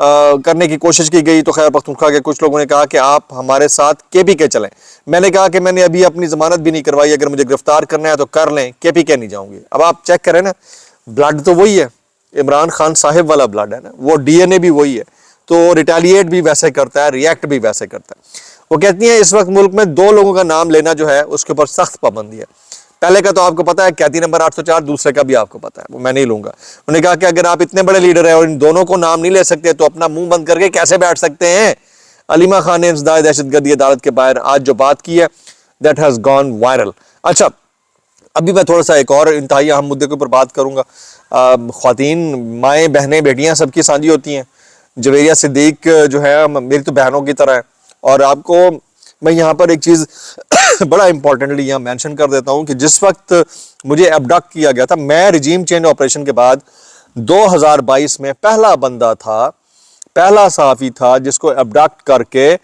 کرنے کی کوشش کی گئی تو خیبر پختونخوا کے کچھ لوگوں نے کہا کہ آپ ہمارے ساتھ KPK چلیں. میں نے کہا کہ میں نے ابھی اپنی ضمانت بھی نہیں کروائی, اگر مجھے گرفتار کرنا ہے تو کر لیں, KPK نہیں جاؤں گی. اب آپ چیک کریں نا, بلڈ تو وہی ہے, عمران خان صاحب والا بلڈ ہے نا, وہ DNA بھی وہی ہے, تو ریٹیلیٹ بھی ویسے کرتا ہے, ریئیکٹ بھی ویسے کرتا ہے. وہ کہتی ہیں اس وقت ملک میں 2 لوگوں کا نام لینا جو ہے اس کے اوپر سخت پابندی ہے. پہلے کا تو آپ کو پتا ہے قیدی نمبر 804, دوسرے کا بھی آپ کو پتا ہے, وہ میں نہیں لوں گا. انہوں نے کہا کہ اگر آپ اتنے بڑے لیڈر ہیں اور ان دونوں کو نام نہیں لے سکتے تو اپنا منہ بند کر کے کیسے بیٹھ سکتے ہیں. علیمہ خان نے انسداد دہشت گردی عدالت کے باہر آج جو بات کی ہے دیٹ ہیز گون وائرل. اچھا, ابھی میں تھوڑا سا ایک اور انتہائی اہم مدے کے اوپر بات کروں گا. خواتین, مائیں, بہنیں, بیٹیاں سب کی سانجھی ہوتی ہیں. جویریہ صدیق جو ہے میری تو بہنوں کی طرح ہے. اور آپ کو میں یہاں پر ایک چیز بڑا امپورٹنٹلی یہاں مینشن کر دیتا ہوں کہ جس وقت مجھے ایبڈکٹ کیا گیا تھا, میں رجیم چینج آپریشن کے بعد 2022 میں پہلا بندہ تھا, پہلا صحافی تھا جس کو ایبڈکٹ کر کے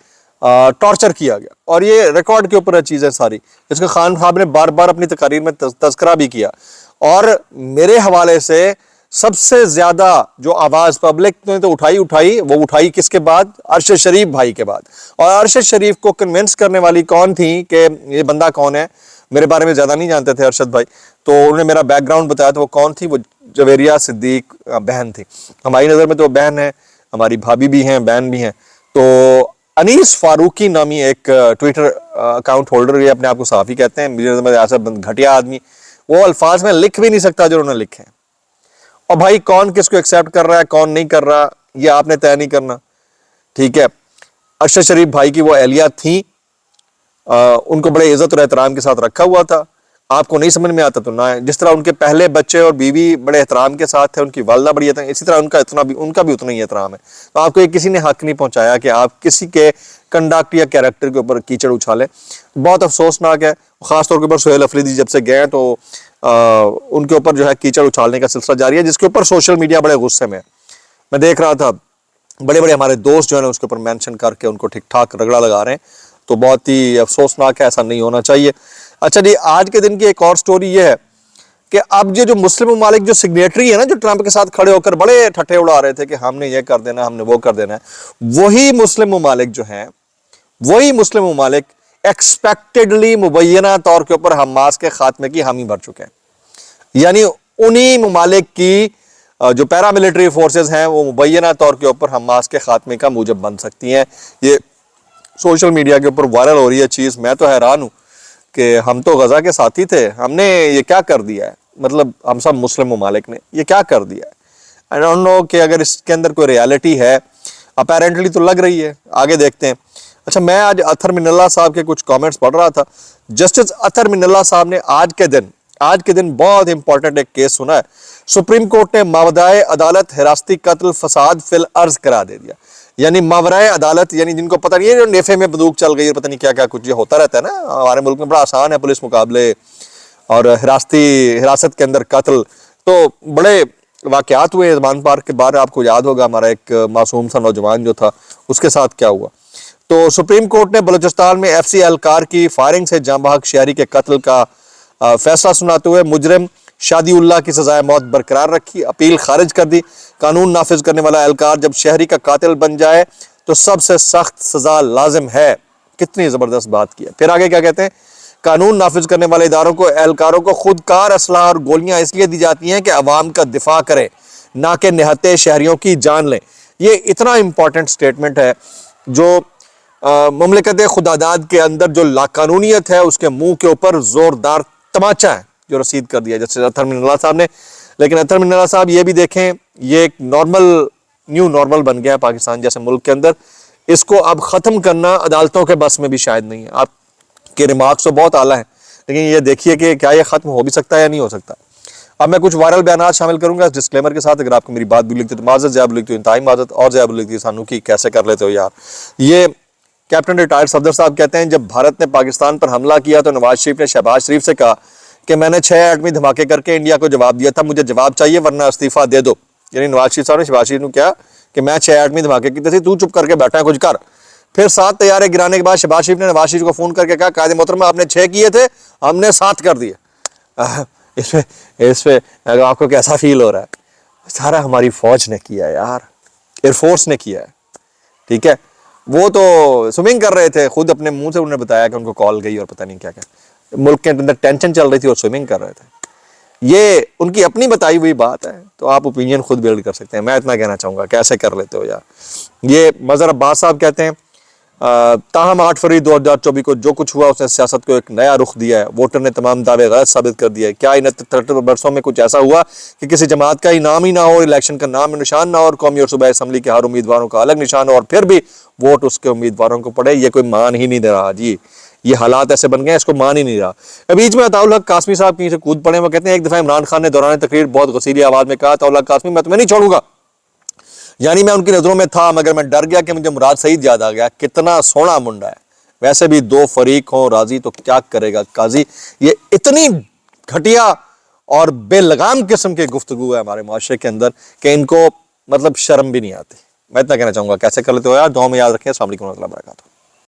ٹارچر کیا گیا. اور یہ ریکارڈ کے اوپر چیز ہے ساری, جس کو خان صاحب نے بار بار اپنی تقاریر میں تذکرہ بھی کیا. اور میرے حوالے سے سب سے زیادہ جو آواز پبلک نے تو اٹھائی کس کے بعد؟ ارشد شریف بھائی کے بعد. اور ارشد شریف کو کنونس کرنے والی کون تھی کہ یہ بندہ کون ہے؟ میرے بارے میں زیادہ نہیں جانتے تھے ارشد بھائی, تو انہوں نے میرا بیک گراؤنڈ بتایا. تو وہ کون تھی؟ وہ جویریہ صدیق بہن تھی. ہماری نظر میں تو بہن ہے, ہماری بھابھی بھی ہیں, بہن بھی ہیں. تو انیس فاروقی نامی ایک ٹویٹر اکاؤنٹ ہولڈر, یہ اپنے آپ کو صحافی کہتے ہیں, میرے نظر میں ایسا گھٹیا آدمی, وہ الفاظ میں لکھ بھی نہیں سکتا جو انہوں نے لکھے ہیں. اور بھائی کون کس کو ایکسیپٹ کر رہا ہے, کون نہیں کر رہا, یہ آپ نے طے نہیں کرنا, ٹھیک ہے. ارشد شریف بھائی کی وہ اہلیہ تھیں, ان کو بڑے عزت اور احترام کے ساتھ رکھا ہوا تھا. آپ کو نہیں سمجھ میں آتا تو نہ, جس طرح ان کے پہلے بچے اور بیوی بڑے احترام کے ساتھ تھے, ان کی والدہ بڑی احترام, اسی طرح ان کا بھی اتنا ہی احترام ہے. تو آپ کو یہ کسی نے حق نہیں پہنچایا کہ آپ کسی کے کنڈکٹ یا کیریکٹر کے اوپر کیچڑ اچھالیں. بہت افسوسناک ہے, خاص طور کے اوپر سہیل افریدی جب سے گئے تو ان کے اوپر جو ہے کیچڑ اچھالنے کا سلسلہ جاری ہے, جس کے اوپر سوشل میڈیا بڑے غصے میں ہے. میں دیکھ رہا تھا بڑے بڑے ہمارے دوست جو ہے اس کے اوپر مینشن کر کے ان کو ٹھیک ٹھاک رگڑا لگا رہے ہیں, تو بہت ہی افسوسناک ہے, ایسا نہیں ہونا چاہیے. اچھا جی, آج کے دن کی ایک اور سٹوری یہ ہے کہ اب یہ جو مسلم ممالک جو سگنیٹری ہے نا, جو ٹرمپ کے ساتھ کھڑے ہو کر بڑے ٹھٹھے اڑا رہے تھے کہ ہم نے یہ کر دینا, ہم نے وہ کر دینا ہے, وہی مسلم ممالک جو ہیں, وہی مسلم ممالک ایکسپیکٹڈلی مبینہ طور کے اوپر حماس کے خاتمے کی حامی بھر چکے ہیں. یعنی انہی ممالک کی جو پیراملٹری فورسز ہیں وہ مبینہ طور کے اوپر حماس کے خاتمے کا موجب بن سکتی ہیں. یہ سوشل میڈیا کے اوپر وائرل ہو رہی ہے چیز. میں تو حیران ہوں کہ ہم تو غزہ کے ساتھی تھے, ہم نے یہ کیا کر دیا ہے, مطلب ہم سب مسلم ممالک نے یہ کیا کر دیا ہے. آئی ڈونٹ نو کہ اگر اس کے اندر کوئی ریالٹی ہے, اپیرنٹلی تو لگ رہی ہے, آگے دیکھتے ہیں. اچھا, میں آج اطہر من اللہ صاحب کے کچھ کامنٹس پڑھ رہا تھا. جسٹس اطہر من اللہ صاحب نے آج کے دن بہت امپورٹنٹ ایک کیس سنا ہے. سپریم کورٹ نے ماودائے عدالت حراستی قتل فساد فی الارض قرار دے دیا. یعنی ماورائے عدالت, یعنی جن کو پتہ نہیں ہے, جو نیفے میں بندوق چل گئی اور پتہ نہیں کیا کیا کچھ یہ ہوتا رہتا ہے نا ہمارے ملک میں, بڑا آسان ہے پولیس مقابلے اور حراست کے اندر قتل. تو بڑے واقعات ہوئے زمان پارک کے بعد, آپ کو یاد ہوگا ہمارا ایک معصوم سا نوجوان جو تھا, اس کے ساتھ کیا ہوا. تو سپریم کورٹ نے بلوچستان میں FCI اہلکار کی فائرنگ سے جاں بحق شہری کے قتل کا فیصلہ سناتے ہوئے مجرم شادی اللہ کی سزائے موت برقرار رکھی, اپیل خارج کر دی. قانون نافذ کرنے والا اہلکار جب شہری کا قاتل بن جائے تو سب سے سخت سزا لازم ہے. کتنی زبردست بات کی ہے. پھر آگے کیا کہتے ہیں, قانون نافذ کرنے والے اداروں کو, اہلکاروں کو خودکار اسلحہ اور گولیاں اس لیے دی جاتی ہیں کہ عوام کا دفاع کریں, نہ کہ نہتے شہریوں کی جان لیں. یہ اتنا امپورٹنٹ سٹیٹمنٹ ہے جو مملکت خداداد کے اندر جو لاقانونیت ہے اس کے منہ کے اوپر زوردار تماچا ہے جو رسید کر دیا جیسے اطہر من اللہ صاحب نے. لیکن اطہر من اللہ صاحب یہ بھی دیکھیں, یہ ایک نیو نارمل بن گیا ہے پاکستان جیسے ملک کے اندر. اس کو اب ختم کرنا عدالتوں کے بس میں بھی شاید نہیں ہے. آپ کے ریمارکس تو بہت اعلیٰ ہیں, لیکن یہ دیکھیے کہ کیا یہ ختم ہو بھی سکتا ہے یا نہیں ہو سکتا. اب میں کچھ وائرل بیانات شامل کروں گا ڈسکلیمر کے ساتھ. اگر آپ کو میری بات بھی لکھتی تو معذرت, زیادہ لکھتی ہو انتہائی معذرت, اور زیادہ لکھتی سانو کی کیسے کر لیتے ہو یار. یہ کیپٹن ریٹائرڈ صفدر صاحب کہتے ہیں, جب بھارت نے پاکستان پر حملہ کیا تو نواز شریف نے شہباز شریف سے کہا کہ میں نے 6 ایٹمی دھماکے کر کے انڈیا کو جواب دیا تھا, مجھے جواب چاہیے ورنہ استعفیٰ دے دو. یعنی نواز شریف صاحب نے شہباز شریف نے کہا کہ میں 6 ایٹمی دھماکے کیتے تھے, تو چپ کر کے بیٹھا ہے, کچھ کر. پھر 7 طیارے گرانے کے بعد شہباز شریف نے نواز شریف کو فون کر کے کہا قائد محترم آپ نے 6 کیے تھے, ہم نے 7 کر دیے. اس پہ آپ کو کیسا فیل ہو رہا ہے؟ سارا ہماری فوج نے کیا یار, ایئر فورس نے کیا ہے. ٹھیک ہے, وہ تو سوئمنگ کر رہے تھے, خود اپنے منہ سے انہوں نے بتایا کہ ان کو کال گئی اور پتہ نہیں کیا کیا, ملک کے اندر ٹینشن چل رہی تھی اور سوئمنگ کر رہے تھے. یہ ان کی اپنی بتائی ہوئی بات ہے, تو آپ اوپینین خود بلڈ کر سکتے ہیں. میں اتنا کہنا چاہوں گا, کیسے کر لیتے ہو یار. یہ مظہر عباس صاحب کہتے ہیں تاہم 8 فروری 2024 کو جو کچھ ہوا اس نے سیاست کو ایک نیا رخ دیا ہے. ووٹر نے تمام دعوے غلط ثابت کر دیا ہے. کیا ان 33 برسوں میں کچھ ایسا ہوا کہ کسی جماعت کا ہی نام ہی نہ ہو, الیکشن کا نام نشان نہ ہو, اور قومی اور صوبائی اسمبلی کے ہر امیدواروں کا الگ نشان ہو, اور پھر بھی ووٹ اس کے امیدواروں کو پڑے؟ یہ کوئی مان ہی نہیں دے رہا جی. یہ حالات ایسے بن گئے ہیں, اس کو مان ہی نہیں رہا. بیچ میں عطاء الحق قاسمی صاحب کہیں سے کود پڑے, وہ کہتے ہیں ایک دفعہ عمران خان نے دوران تقریر بہت غصیلی آواز میں کہا, عطاء الحق قاسمی میں تمہیں نہیں چھوڑوں گا. یعنی میں ان کی نظروں میں تھا مگر میں ڈر گیا کہ مجھے مراد سعید یاد آ گیا. کتنا سونا منڈا ہے. ویسے بھی دو فریق ہوں راضی تو کیا کرے گا قاضی. یہ اتنی گھٹیا اور بے لگام قسم کے گفتگو ہے ہمارے معاشرے کے اندر کہ ان کو مطلب شرم بھی نہیں آتی. میں اتنا کہنا چاہوں گا, کیسے کر لیتے ہو یار. دعاؤں میں یاد رکھیں. السلام علیکم و رحمۃ اللہ وبرکاتہ.